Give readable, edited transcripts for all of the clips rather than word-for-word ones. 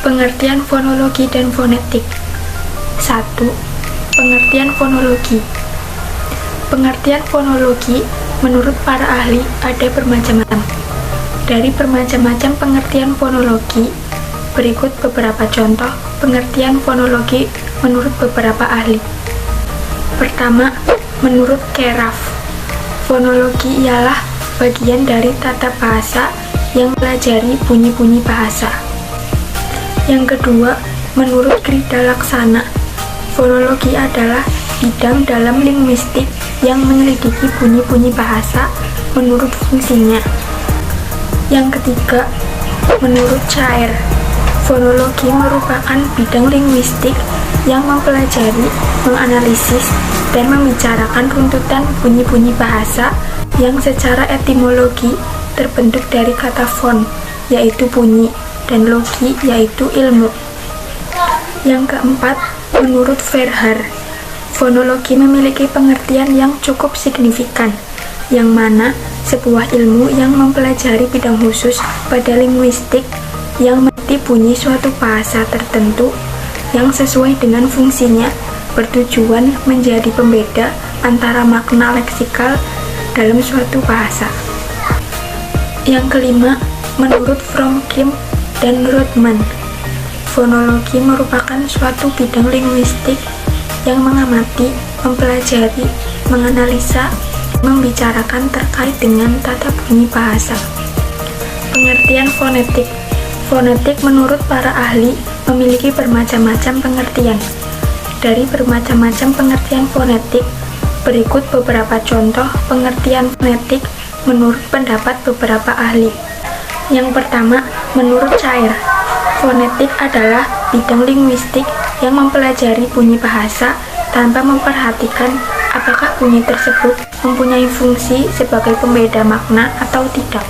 Pengertian fonologi dan fonetik. 1. Pengertian fonologi. Pengertian fonologi menurut para ahli ada bermacam-macam. Dari bermacam-macam pengertian fonologi, berikut beberapa contoh pengertian fonologi menurut beberapa ahli. Pertama, menurut Keraf, fonologi ialah bagian dari tata bahasa yang mempelajari bunyi-bunyi bahasa. Yang kedua, menurut Krida Laksana, fonologi adalah bidang dalam linguistik yang menyelidiki bunyi-bunyi bahasa menurut fungsinya. Yang ketiga, menurut Chair, fonologi merupakan bidang linguistik yang mempelajari, menganalisis, dan membicarakan runtutan bunyi-bunyi bahasa yang secara etimologi terbentuk dari kata fon, yaitu bunyi, dan logi, yaitu ilmu. Yang keempat, menurut Verhaer, fonologi memiliki pengertian yang cukup signifikan, yang mana sebuah ilmu yang mempelajari bidang khusus pada linguistik yang mengerti bunyi suatu bahasa tertentu yang sesuai dengan fungsinya, bertujuan menjadi pembeda antara makna leksikal dalam suatu bahasa. Yang kelima, menurut Fromkin dan Rothman, fonologi merupakan suatu bidang linguistik yang mengamati, mempelajari, menganalisa, membicarakan terkait dengan tata bunyi bahasa. Pengertian fonetik. Fonetik menurut para ahli memiliki bermacam-macam pengertian. Dari bermacam-macam pengertian fonetik, berikut beberapa contoh pengertian fonetik menurut pendapat beberapa ahli. Yang pertama, menurut Chair, fonetik adalah bidang linguistik yang mempelajari bunyi bahasa tanpa memperhatikan apakah bunyi tersebut mempunyai fungsi sebagai pembeda makna atau tidak.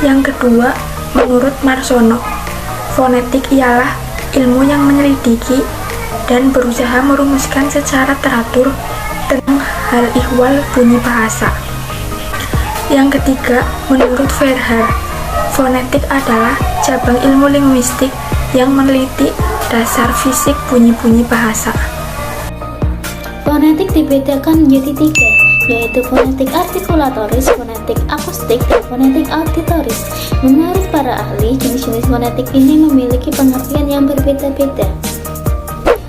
Yang kedua, menurut Marsono, fonetik ialah ilmu yang menyelidiki dan berusaha merumuskan secara teratur tentang hal ihwal bunyi bahasa. Yang ketiga, menurut Verhaer, fonetik adalah cabang ilmu linguistik yang meneliti dasar fisik bunyi-bunyi bahasa. Fonetik dibedakan menjadi tiga, yaitu fonetik artikulatoris, fonetik akustik, dan fonetik auditoris. Menurut para ahli, jenis-jenis fonetik ini memiliki pengertian yang berbeda-beda.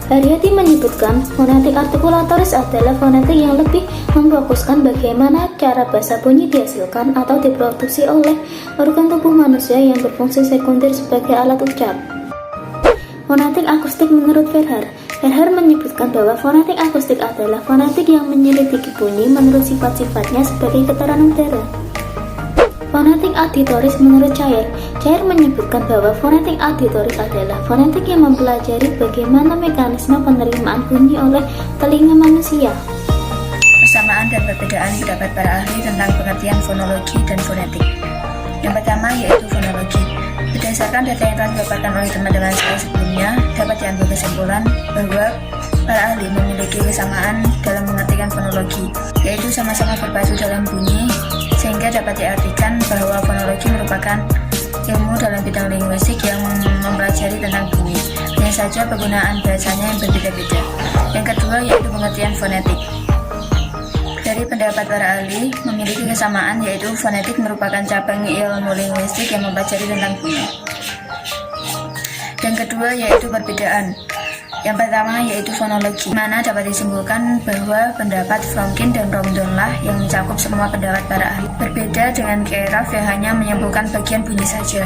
Haryati menyebutkan fonetik artikulatoris adalah fonetik yang lebih memfokuskan bagaimana cara bahasa bunyi dihasilkan atau diproduksi oleh organ tubuh manusia yang berfungsi sekunder sebagai alat ucap. Fonetik akustik menurut Verhaer, Verhaer menyebutkan bahwa fonetik akustik adalah fonetik yang menyelidiki bunyi menurut sifat-sifatnya sebagai getaran udara. Fonetik auditoris menurut Chair menyebutkan bahwa fonetik auditoris adalah fonetik yang mempelajari bagaimana mekanisme penerimaan bunyi oleh telinga manusia. Persamaan dan perbedaan pendapat para ahli tentang pengertian fonologi dan fonetik. Yang pertama yaitu fonologi. Berdasarkan data yang telah dipaparkan oleh teman-teman saya sebelumnya, dapat diambil kesimpulan bahwa para ahli memiliki kesamaan dalam mengartikan fonologi, yaitu sama-sama berpadu dalam bunyi, sehingga dapat diartikan bahwa fonologi merupakan ilmu dalam bidang linguistik yang mempelajari tentang bunyi. Hanya saja penggunaan bahasanya yang berbeda-beda. Yang kedua yaitu pengertian fonetik. Dari pendapat para ahli memiliki kesamaan, yaitu fonetik merupakan cabang ilmu linguistik yang mempelajari tentang bunyi. Yang kedua yaitu perbedaan. Yang pertama yaitu fonologi, mana dapat disimpulkan bahwa pendapat Fromkin dan Romdonlah yang mencakup semua pendapat para ahli. Berbeda dengan Keraf yang hanya menyimpulkan bagian bunyi saja,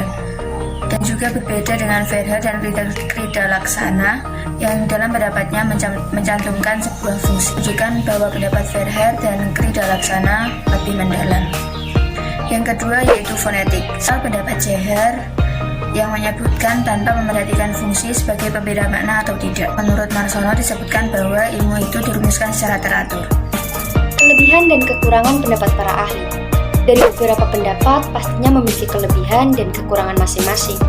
dan juga berbeda dengan Verhaer dan Krida Laksana yang dalam pendapatnya mencantumkan sebuah fungsi, menunjukkan bahwa pendapat Verhaer dan Krida Laksana lebih mendalam. Yang kedua yaitu fonetik. Soal pendapat Chair yang menyebutkan tanpa memperhatikan fungsi sebagai pembeda makna atau tidak. Menurut Marsono disebutkan bahwa ilmu itu dirumuskan secara teratur. Kelebihan dan kekurangan pendapat para ahli. Dari beberapa pendapat pastinya memiliki kelebihan dan kekurangan masing-masing,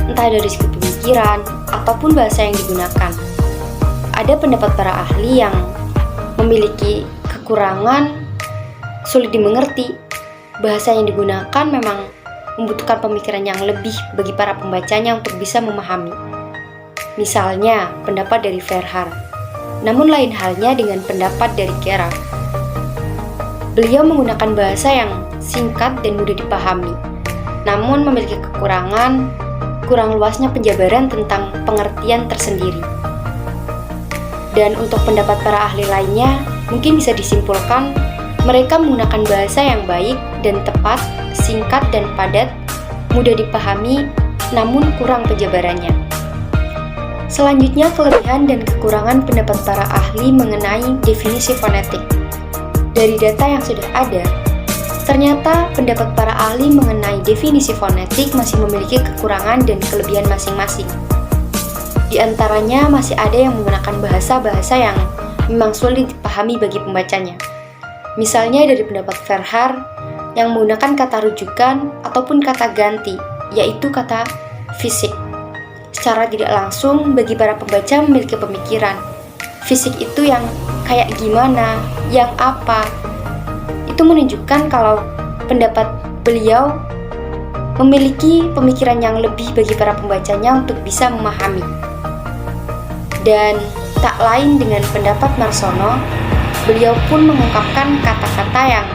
entah dari segi pemikiran ataupun bahasa yang digunakan. Ada pendapat para ahli yang memiliki kekurangan sulit dimengerti. Bahasa yang digunakan memang membutuhkan pemikiran yang lebih bagi para pembacanya untuk bisa memahami. Misalnya, pendapat dari Verhaar. Namun lain halnya dengan pendapat dari Kera. Beliau menggunakan bahasa yang singkat dan mudah dipahami, namun memiliki kekurangan, kurang luasnya penjabaran tentang pengertian tersendiri. Dan untuk pendapat para ahli lainnya, mungkin bisa disimpulkan mereka menggunakan bahasa yang baik dan tepat, singkat dan padat, mudah dipahami, namun kurang penjabarannya. Selanjutnya, kelebihan dan kekurangan pendapat para ahli mengenai definisi fonetik. Dari data yang sudah ada, ternyata pendapat para ahli mengenai definisi fonetik masih memiliki kekurangan dan kelebihan masing-masing. Di antaranya masih ada yang menggunakan bahasa-bahasa yang memang sulit dipahami bagi pembacanya. Misalnya dari pendapat Verhaar yang menggunakan kata rujukan ataupun kata ganti, yaitu kata fisik. Secara tidak langsung bagi para pembaca memiliki pemikiran, fisik itu yang kayak gimana, yang apa. Itu menunjukkan kalau pendapat beliau memiliki pemikiran yang lebih bagi para pembacanya untuk bisa memahami. Dan tak lain dengan pendapat Marsono, beliau pun mengungkapkan kata-kata yang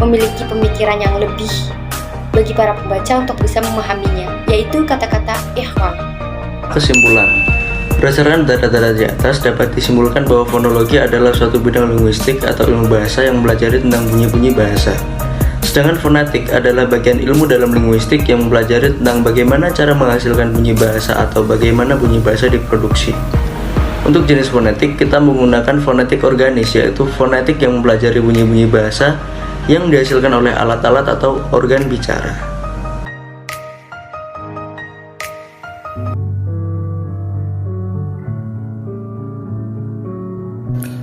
memiliki pemikiran yang lebih bagi para pembaca untuk bisa memahaminya, yaitu kata-kata ikhwan. Kesimpulan, berdasarkan data-data di atas dapat disimpulkan bahwa fonologi adalah suatu bidang linguistik atau ilmu bahasa yang mempelajari tentang bunyi-bunyi bahasa. Sedangkan fonetik adalah bagian ilmu dalam linguistik yang mempelajari tentang bagaimana cara menghasilkan bunyi bahasa atau bagaimana bunyi bahasa diproduksi. Untuk jenis fonetik, kita menggunakan fonetik organis, yaitu fonetik yang mempelajari bunyi-bunyi bahasa yang dihasilkan oleh alat-alat atau organ bicara.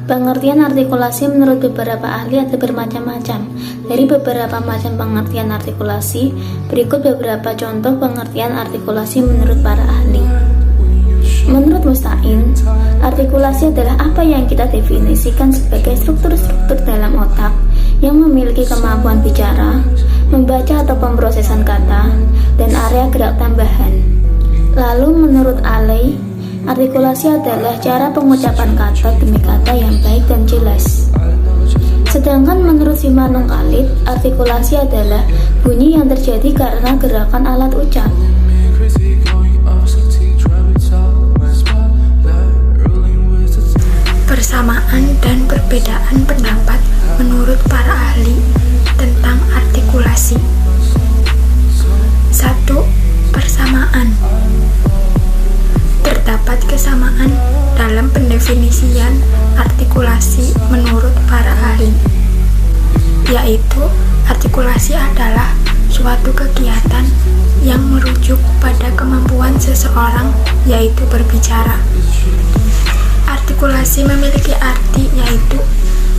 Pengertian artikulasi menurut beberapa ahli ada bermacam-macam. Dari beberapa macam pengertian artikulasi, berikut beberapa contoh pengertian artikulasi menurut para ahli. Menurut Mustain, artikulasi adalah apa yang kita definisikan sebagai struktur-struktur dalam otak yang memiliki kemampuan bicara, membaca atau pemrosesan kata, dan area gerak tambahan. Lalu menurut Alley, artikulasi adalah cara pengucapan kata demi kata yang baik dan jelas. Sedangkan menurut Simanung Khalid, artikulasi adalah bunyi yang terjadi karena gerakan alat ucap. Persamaan dan perbedaan pendapat menurut para ahli tentang artikulasi. 1. Persamaan. Terdapat kesamaan dalam pendefinisian artikulasi menurut para ahli, yaitu artikulasi adalah suatu kegiatan yang merujuk pada kemampuan seseorang, yaitu berbicara. Artikulasi memiliki arti, yaitu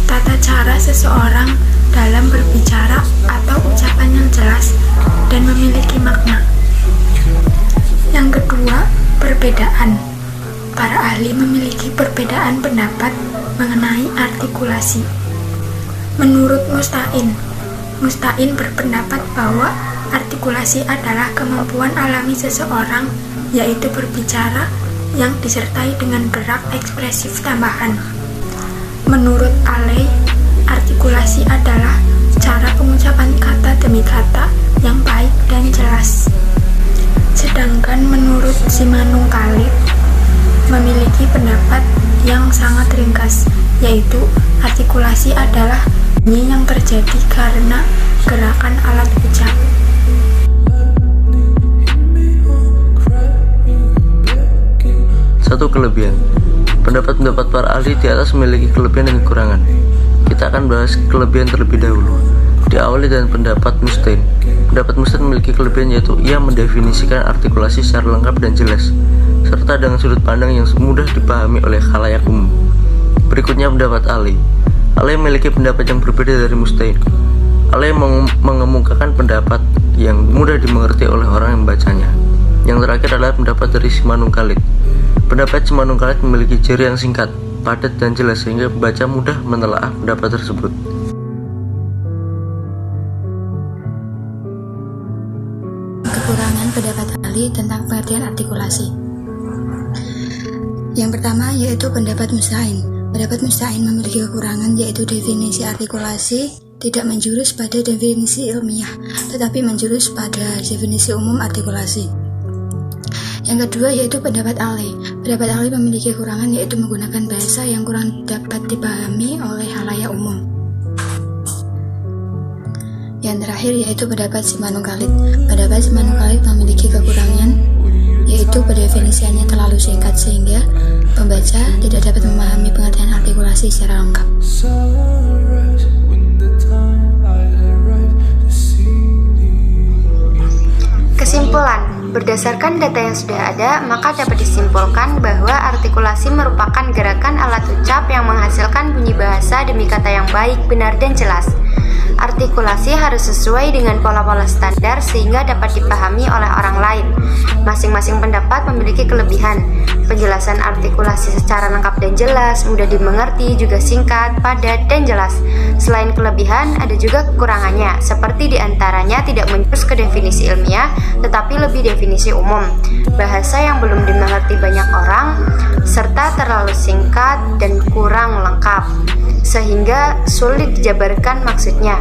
tata cara seseorang dalam berbicara atau ucapan yang jelas dan memiliki makna. Yang kedua, perbedaan. Para ahli memiliki perbedaan pendapat mengenai artikulasi. Menurut Mustain berpendapat bahwa artikulasi adalah kemampuan alami seseorang, yaitu berbicara yang disertai dengan gerak ekspresif tambahan. Menurut Alley, artikulasi adalah cara pengucapan kata demi kata yang baik dan jelas. Sedangkan menurut Simanung Khalid memiliki pendapat yang sangat ringkas, yaitu artikulasi adalah bunyi yang terjadi karena gerakan alat ucap. Satu kelebihan. Pendapat-pendapat para ahli di atas memiliki kelebihan dan kekurangan. Kita akan bahas kelebihan terlebih dahulu. Diawali dengan pendapat Mustain. Pendapat Mustain memiliki kelebihan, yaitu ia mendefinisikan artikulasi secara lengkap dan jelas, serta dengan sudut pandang yang mudah dipahami oleh khalayak umum. Berikutnya pendapat Alley. Alley memiliki pendapat yang berbeda dari Mustain. Alley mengemukakan pendapat yang mudah dimengerti oleh orang yang membacanya. Yang terakhir adalah pendapat dari Simanung Khalid. Pendapat Simanung Khalid memiliki ciri yang singkat, padat dan jelas sehingga pembaca mudah menelaah pendapat tersebut. Kekurangan pendapat ahli tentang pengertian artikulasi. Yang pertama yaitu pendapat Musta'in. Pendapat Musta'in memiliki kekurangan yaitu definisi artikulasi tidak menjurus pada definisi ilmiah, tetapi menjurus pada definisi umum artikulasi. Yang kedua yaitu pendapat Ali. Pendapat Ali memiliki kekurangan yaitu menggunakan bahasa yang kurang dapat dipahami oleh khalayak umum. Yang terakhir yaitu pendapat Simanung Khalid. Pendapat Simanung Khalid memiliki kekurangan yaitu pendefinisiannya terlalu singkat sehingga pembaca tidak dapat memahami pengertian artikulasi secara lengkap. Kesimpulan, berdasarkan data yang sudah ada, maka dapat disimpulkan bahwa artikulasi merupakan gerakan alat ucap yang menghasilkan bunyi bahasa demi kata yang baik, benar, dan jelas. Artikulasi harus sesuai dengan pola-pola standar sehingga dapat dipahami oleh orang lain. Masing-masing pendapat memiliki kelebihan. Penjelasan artikulasi secara lengkap dan jelas, mudah dimengerti, juga singkat, padat, dan jelas. Selain kelebihan, ada juga kekurangannya, seperti diantaranya tidak menjurus ke definisi ilmiah, tetapi lebih definisi umum, bahasa yang belum dimengerti banyak orang, serta terlalu singkat dan kurang lengkap, sehingga sulit dijabarkan maksudnya.